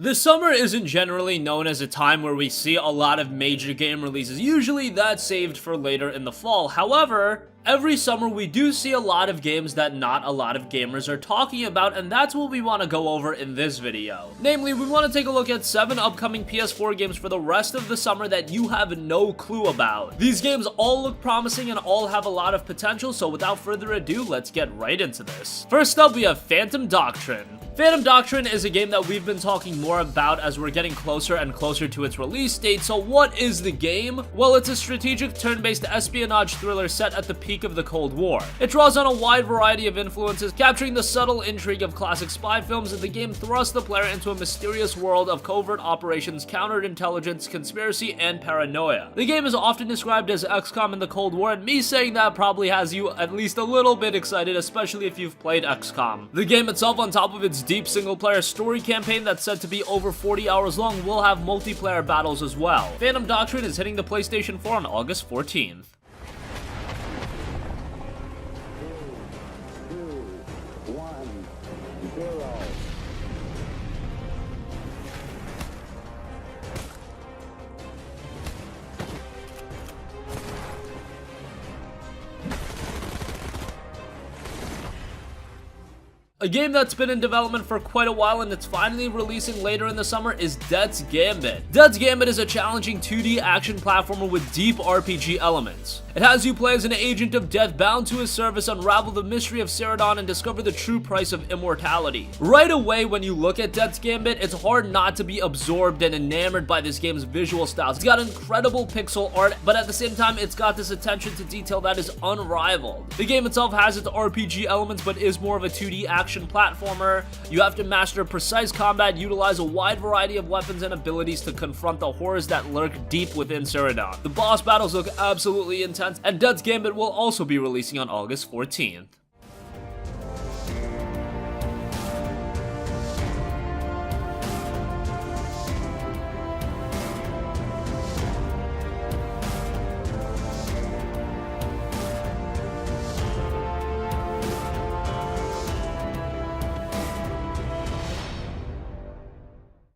The summer isn't generally known as a time where we see a lot of major game releases. Usually that's saved for later in the fall. However, every summer we do see a lot of games that not a lot of gamers are talking about, and that's what we want to go over in this video. Namely, we want to take a look at 7 upcoming PS4 games for the rest of the summer that you have no clue about. These games all look promising and all have a lot of potential, so without further ado, let's get right into this. First up, we have Phantom Doctrine. Phantom Doctrine is a game that we've been talking more about as we're getting closer and closer to its release date. So what is the game? Well, it's a strategic turn-based espionage thriller set at the peak of the Cold War. It draws on a wide variety of influences, capturing the subtle intrigue of classic spy films, and the game thrusts the player into a mysterious world of covert operations, counterintelligence, conspiracy, and paranoia. The game is often described as XCOM in the Cold War, and me saying that probably has you at least a little bit excited, especially if you've played XCOM. The game itself, on top of its deep single-player story campaign that's said to be over 40 hours long, will have multiplayer battles as well. Phantom Doctrine is hitting the PlayStation 4 on August 14th. A game that's been in development for quite a while and it's finally releasing later in the summer is Death's Gambit. Death's Gambit is a challenging 2D action platformer with deep RPG elements. It has you play as an agent of death bound to his service, unravel the mystery of Ceridon, and discover the true price of immortality. Right away, when you look at Death's Gambit, it's hard not to be absorbed and enamored by this game's visual styles. It's got incredible pixel art, but at the same time, it's got this attention to detail that is unrivaled. The game itself has its RPG elements, but is more of a 2D action platformer. You have to master precise combat, utilize a wide variety of weapons and abilities to confront the horrors that lurk deep within Ceridon. The boss battles look absolutely intense, and Death's Gambit will also be releasing on August 14th.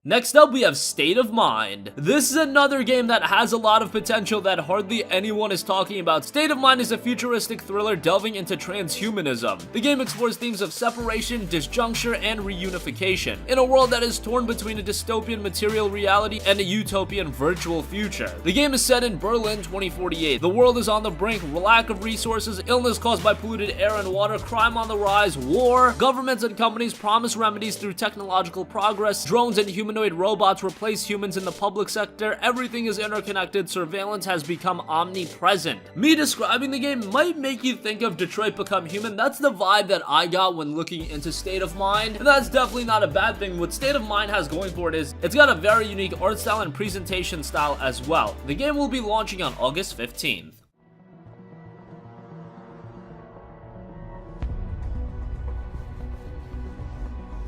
Next up, we have State of Mind. This is another game that has a lot of potential that hardly anyone is talking about. State of Mind is a futuristic thriller delving into transhumanism. The game explores themes of separation, disjuncture, and reunification in a world that is torn between a dystopian material reality and a utopian virtual future. The game is set in Berlin 2048. The world is on the brink, lack of resources, illness caused by polluted air and water, crime on the rise, war. Governments and companies promise remedies through technological progress. Drones and humanoid robots replace humans in the public sector. Everything is interconnected. Surveillance has become omnipresent. Me describing the game might make you think of Detroit Become Human. That's the vibe that I got when looking into State of Mind, and that's definitely not a bad thing. What State of Mind has going for it is it's got a very unique art style and presentation style as well. The game will be launching on August 15th.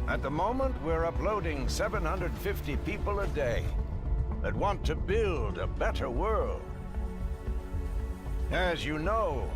At the moment, we're uploading 750 people a day that want to build a better world. As you know,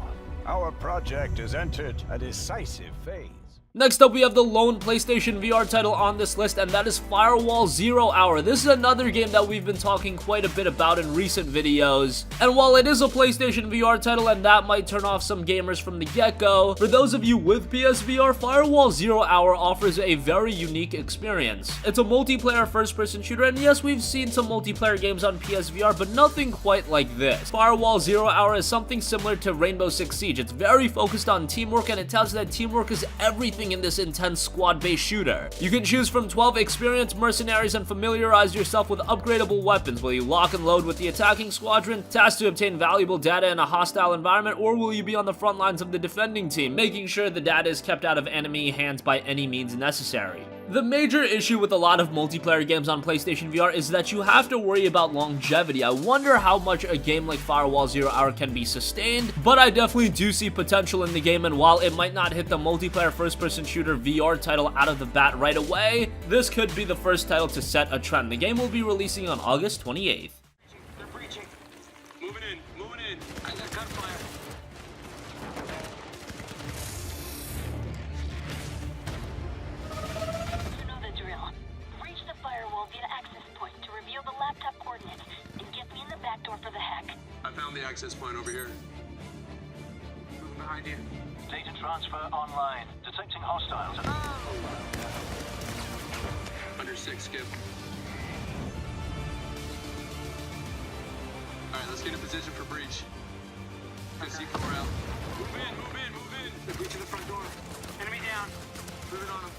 our project has entered a decisive phase. Next up, we have the lone PlayStation VR title on this list, and that is Firewall 0 Hour. This is another game that we've been talking quite a bit about in recent videos. And while it is a PlayStation VR title, and that might turn off some gamers from the get-go, for those of you with PSVR, Firewall 0 Hour offers a very unique experience. It's a multiplayer first-person shooter, and yes, we've seen some multiplayer games on PSVR, but nothing quite like this. Firewall 0 Hour is something similar to Rainbow Six Siege. It's very focused on teamwork, and it tells you that teamwork is everything in this intense squad-based shooter. You can choose from 12 experienced mercenaries and familiarize yourself with upgradable weapons. Will you lock and load with the attacking squadron, tasked to obtain valuable data in a hostile environment, or will you be on the front lines of the defending team, making sure the data is kept out of enemy hands by any means necessary? The major issue with a lot of multiplayer games on PlayStation VR is that you have to worry about longevity. I wonder how much a game like Firewall 0 Hour can be sustained, but I definitely do see potential in the game, and while it might not hit the multiplayer first-person shooter VR title out of the bat right away, this could be the first title to set a trend. The game will be releasing on August 28th. They're breaching. Moving in. I got gunfire. You know the drill. Breach the firewall, get access point over here. Moving behind you. Data transfer online. Detecting hostiles. Under 6, Skip. Alright, let's get in position for breach. Good C4 out. Move in, move in, move in. They're breaching the front door. Enemy down. Moving on them.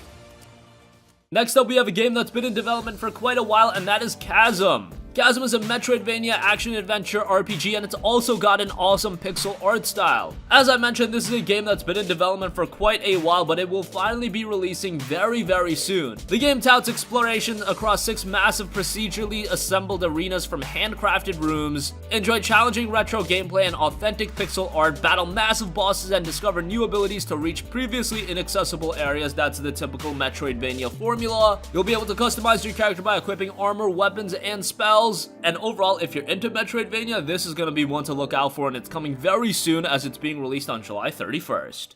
Next up, we have a game that's been in development for quite a while, and that is Chasm. Chasm is a Metroidvania action-adventure RPG, and it's also got an awesome pixel art style. As I mentioned, this is a game that's been in development for quite a while, but it will finally be releasing very, very soon. The game touts exploration across 6 massive procedurally assembled arenas from handcrafted rooms, enjoy challenging retro gameplay and authentic pixel art, battle massive bosses, and discover new abilities to reach previously inaccessible areas. That's the typical Metroidvania formula. You'll be able to customize your character by equipping armor, weapons, and spells. And overall, if you're into Metroidvania, this is going to be one to look out for, and it's coming very soon as it's being released on July 31st.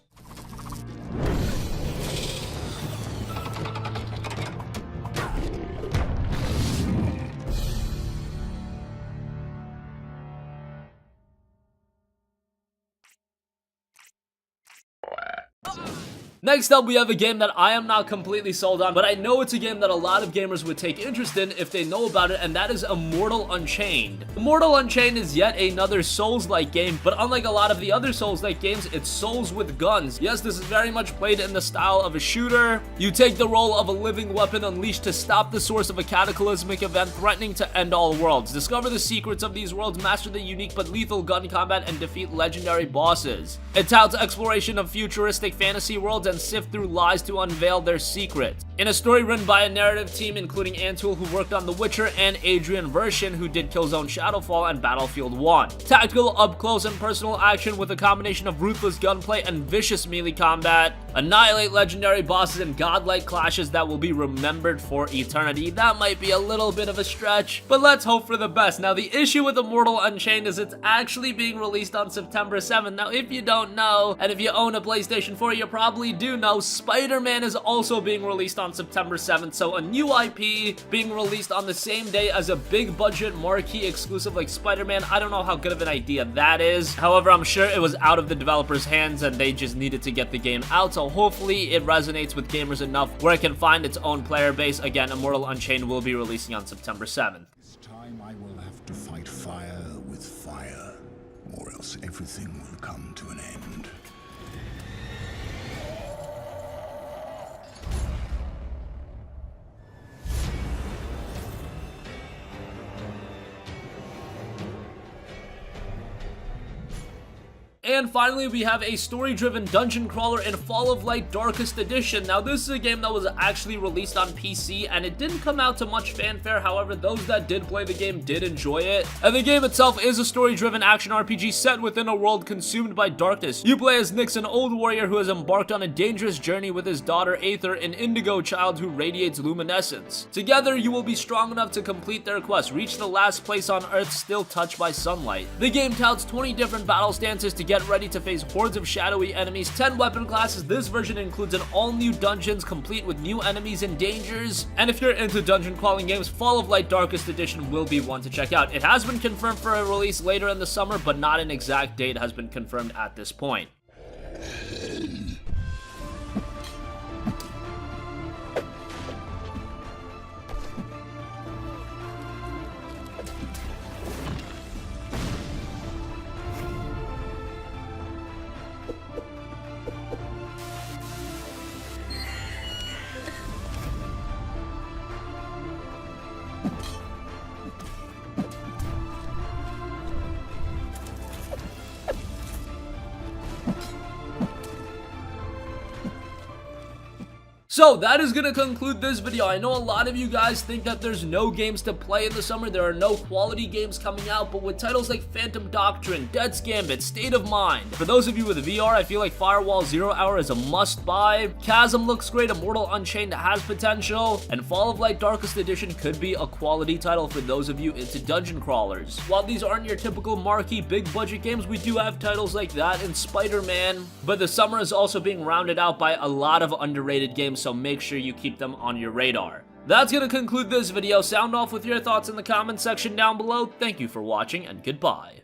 Next up, we have a game that I am not completely sold on, but I know it's a game that a lot of gamers would take interest in if they know about it, and that is Immortal Unchained. Immortal Unchained is yet another Souls-like game, but unlike a lot of the other Souls-like games, it's Souls with guns. Yes, this is very much played in the style of a shooter. You take the role of a living weapon unleashed to stop the source of a cataclysmic event threatening to end all worlds. Discover the secrets of these worlds, master the unique but lethal gun combat, and defeat legendary bosses. It touts exploration of futuristic fantasy worlds and sift through lies to unveil their secrets. In a story written by a narrative team including Antul, who worked on The Witcher, and Adrian Vershin, who did Killzone Shadowfall and Battlefield 1. Tactical, up-close, and personal action with a combination of ruthless gunplay and vicious melee combat. Annihilate legendary bosses and godlike clashes that will be remembered for eternity. That might be a little bit of a stretch, but let's hope for the best. Now, the issue with Immortal Unchained is it's actually being released on September 7th. Now, if you don't know, and if you own a PlayStation 4, you probably do know, Spider-Man is also being released on September 7th, so a new IP being released on the same day as a big budget marquee exclusive like Spider-Man, I don't know how good of an idea that is. However, I'm sure it was out of the developer's hands and they just needed to get the game out, so hopefully it resonates with gamers enough where it can find its own player base. Again, Immortal Unchained will be releasing on September 7th. This time I will have to fight fire with fire, or else everything will come to an end. And finally, we have a story-driven dungeon crawler in Fall of Light Darkest Edition. Now, this is a game that was actually released on PC, and it didn't come out to much fanfare. However, those that did play the game did enjoy it. And the game itself is a story-driven action RPG set within a world consumed by darkness. You play as Nyx, an old warrior who has embarked on a dangerous journey with his daughter Aether, an indigo child who radiates luminescence. Together, you will be strong enough to complete their quest, reach the last place on Earth still touched by sunlight. The game touts 20 different battle stances to get ready to face hordes of shadowy enemies, 10 weapon classes. This version includes an all-new dungeons complete with new enemies and dangers. And if you're into dungeon crawling games, Fall of Light Darkest Edition will be one to check out. It has been confirmed for a release later in the summer, but not an exact date has been confirmed at this point. So that is going to conclude this video. I know a lot of you guys think that there's no games to play in the summer, there are no quality games coming out, but with titles like Phantom Doctrine, Death's Gambit, State of Mind, for those of you with VR, I feel like Firewall Zero Hour is a must-buy. Chasm looks great, Immortal Unchained has potential, and Fall of Light Darkest Edition could be a quality title for those of you into dungeon crawlers. While these aren't your typical marquee big budget games, we do have titles like that and Spider-Man, but the summer is also being rounded out by a lot of underrated games, so make sure you keep them on your radar. That's gonna conclude this video. Sound off with your thoughts in the comments section down below. Thank you for watching, and goodbye.